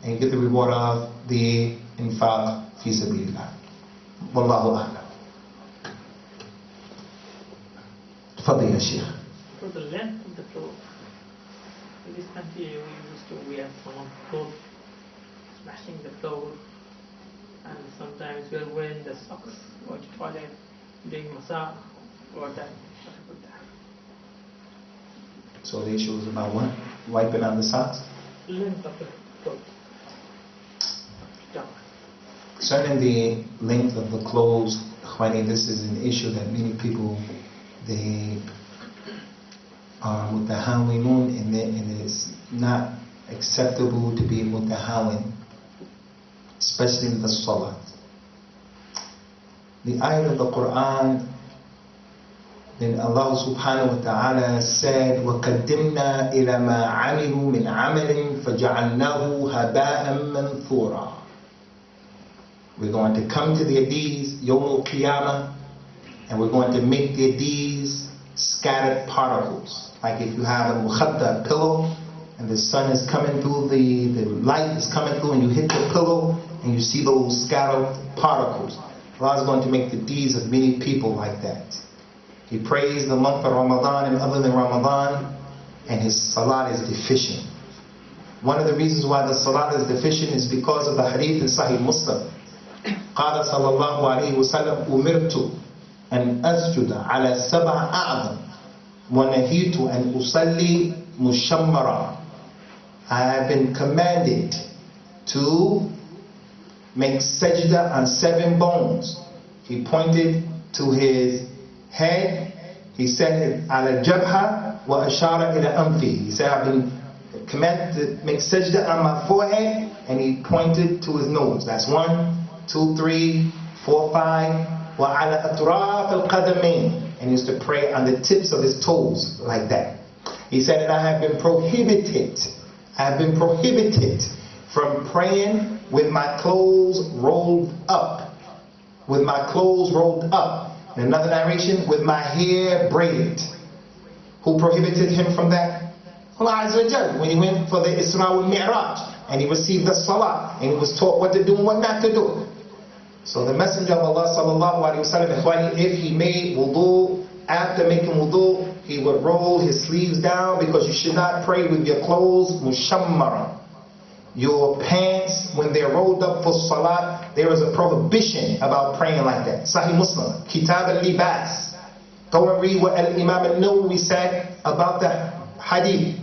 and you get the reward of the infaq fi sabilillah. Wallahu a'lam. Tafadhal ya Shaykh. For the length of the cloth, in this country we used to wear some clothes, smashing the floor, and sometimes we are wearing the socks, going to toilet, doing massage, or that. So the issue is about what? Wiping out the socks? Length of the clothes. Concerning the length of the clothes, Khwani, this is an issue that many people, they are mutahawinun, and it's not acceptable to be mutahawin, especially in the salat. The ayat of the Quran, then Allah subhanahu wa ta'ala said, وَقَدِّمْنَا إِلَى مَا عَمِلُوا مِنْ عَمَلٍ فَجَعَلْنَاهُ هَبَاءً مَنْثُورًا. We're going to come to the Adis, Yawm al-Qiyamah, and we're going to make the Adis scattered particles. Like if you have a mukhatta, pillow, and the sun is coming through, the light is coming through, and you hit the pillow, and you see those scattered particles. Allah is going to make the deeds of many people like that. He prays the month of Ramadan and other than Ramadan, and his salat is deficient. One of the reasons why the salat is deficient is because of the hadith in Sahih Muslim. قال صلى الله عليه وسلم أمرت أن أسجد على 7 أعظم ونهيت أن أصلي مشمرا. I have been commanded to make sajda on 7 bones. He pointed to his head. He said على الجبهة وأشار إلى أنفه. He said I've been commanded to make sajda on my forehead, and he pointed to his nose. That's 1, 2, 3, 4, 5. وعلى أطراف القدمين. And he used to pray on the tips of his toes like that. He said that I have been prohibited from praying with my clothes rolled up. With my clothes rolled up. In another narration, with my hair braided. Who prohibited him from that? Allah Azza wa Jal, when he went for the Isra wal Mi'raj, and he received the Salah, and he was taught what to do and what not to do. So the Messenger of Allah sallallahu alaihi wasallam, if he made wudu, after making wudu, he would roll his sleeves down, because you should not pray with your clothes mushammara. Your pants, when they're rolled up for salat, there is a prohibition about praying like that. Sahih Muslim, Kitab al-Libas. Go and read what Imam al-Nawawi said about the hadith.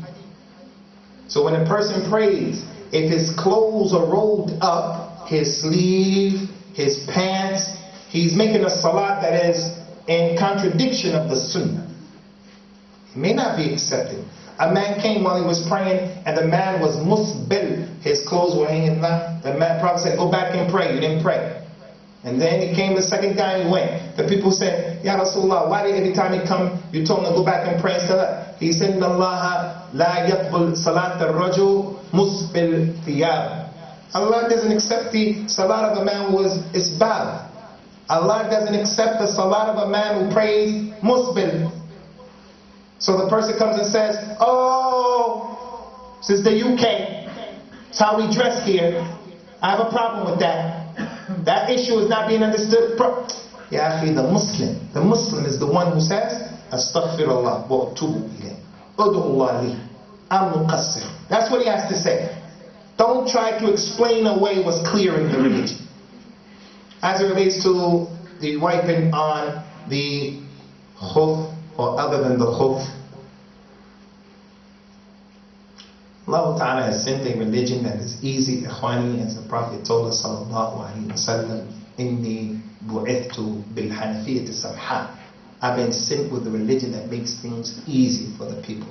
So when a person prays, if his clothes are rolled up, his sleeve, his pants, he's making a salat that is in contradiction of the sunnah. It may not be accepted. A man came while he was praying, and the man was musbil. His clothes were hanging down. The man Prophet said, go back and pray. You didn't pray. And then he came the second time, he went. The people said, Ya Rasulullah, why did every time he come, you told him to go back and pray instead of? He said, Allah la yaqbul salat al-rajul musbil thiyab. Allah doesn't accept the salat of a man who is isbal. Allah doesn't accept the salat of a man who prays musbil. So the person comes and says, oh, this is the UK. It's how we dress here. I have a problem with that. That issue is not being understood. Ya akhi, the Muslim is the one who says, Astaghfirullah wa atubu ilayh. Udu'ullah li. I'm muqassir. That's what he has to say. Don't try to explain away what's clear in the religion. As it relates to the wiping on the khuf or other than the khuf, Allah Ta'ala has sent a religion that is easy, ikhwani, as the Prophet told us, sallallahu alayhi wa sallam, inni bu'ithtu bil hanafiyyati samha. I've been sent with a religion that makes things easy for the people.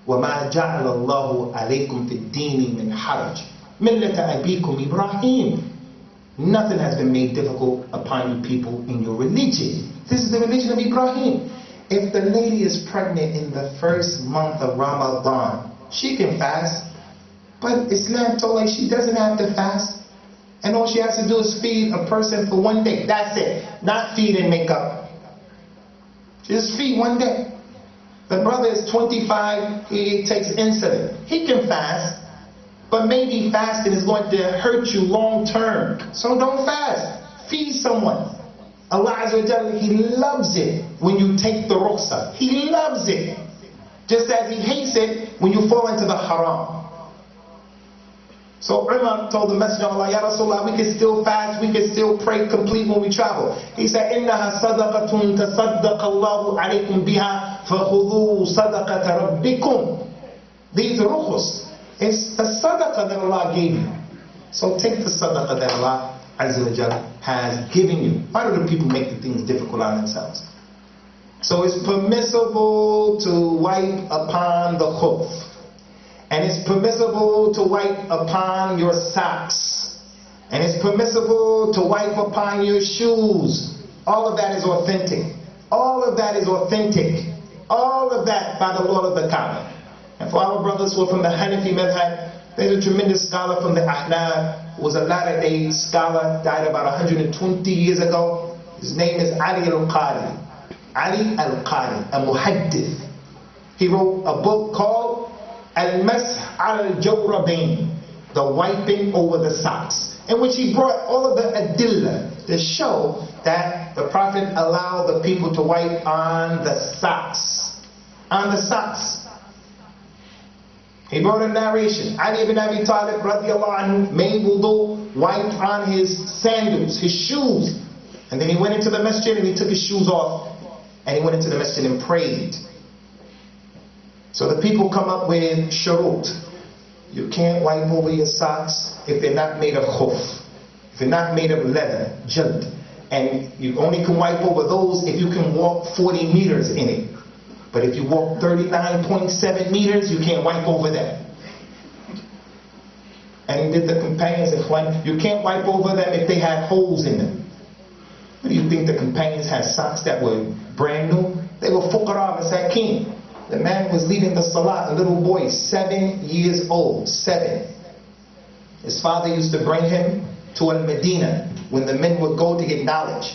وَمَا جَعَلَ اللَّهُ عَلَيْكُمْ فِي الدِّينِ مِنْ حَرَجٍ مِلَّةَ أَبِيكُمْ إِبْرَاهِيمَ. Nothing has been made difficult upon you people in your religion. This is the religion of Ibrahim. If the lady is pregnant in the first month of Ramadan, she can fast. But Islam told her she doesn't have to fast. And all she has to do is feed a person for 1 day. That's it. Not feed and make up. Just feed 1 day. The brother is 25, he takes insulin. He can fast. But maybe fasting is going to hurt you long term. So don't fast. Feed someone. Allah Azza wa Jalla, He loves it when you take the rukhsah. He loves it. Just as He hates it when you fall into the haram. So Umar told the Messenger of Allah, Ya Rasulullah, we can still fast, we can still pray complete when we travel. He said, إِنَّهَا صَدَقَةٌ تَصَدَّقَ اللَّهُ عَلَيْكُمْ بِهَا فَخُذُوا صَدَقَةَ رَبِّكُمْ. These rukhus, it's the sadaqah that Allah gave you. So take the sadaqah that Allah Azza wa Jalla has given you. Why do the people make the things difficult on themselves? So it's permissible to wipe upon the khuf. And it's permissible to wipe upon your socks. And it's permissible to wipe upon your shoes. All of that is authentic. All of that is authentic. All of that by the Lord of the Kaaba. And for our brothers who are from the Hanafi madhab, there's a tremendous scholar from the Ahnaf, who was a latter-day scholar, died about 120 years ago. His name is Ali al-Qari. Ali al-Qari, a muhaddith. He wrote a book called Al-Masj al-Jawrabain, the wiping over the socks, in which he brought all of the adillah to show that the Prophet allowed the people to wipe on the socks. On the socks. He brought a narration. Ali ibn Abi Talib radiallahu anhu made wudu, wiped on his sandals, his shoes. And then he went into the masjid and he took his shoes off. And he went into the masjid and prayed. So the people come up with shurut. You can't wipe over your socks if they're not made of khuf. If they're not made of leather, jald. And you only can wipe over those if you can walk 40 meters in it. But if you walk 39.7 meters, you can't wipe over that. And he did the companions, you can't wipe over them if they had holes in them. What do you think the companions had socks that were brand new? They were fuqara masakin. The man was leading the salat, a little boy, 7 years old, 7. His father used to bring him to Al-Medina when the men would go to get knowledge.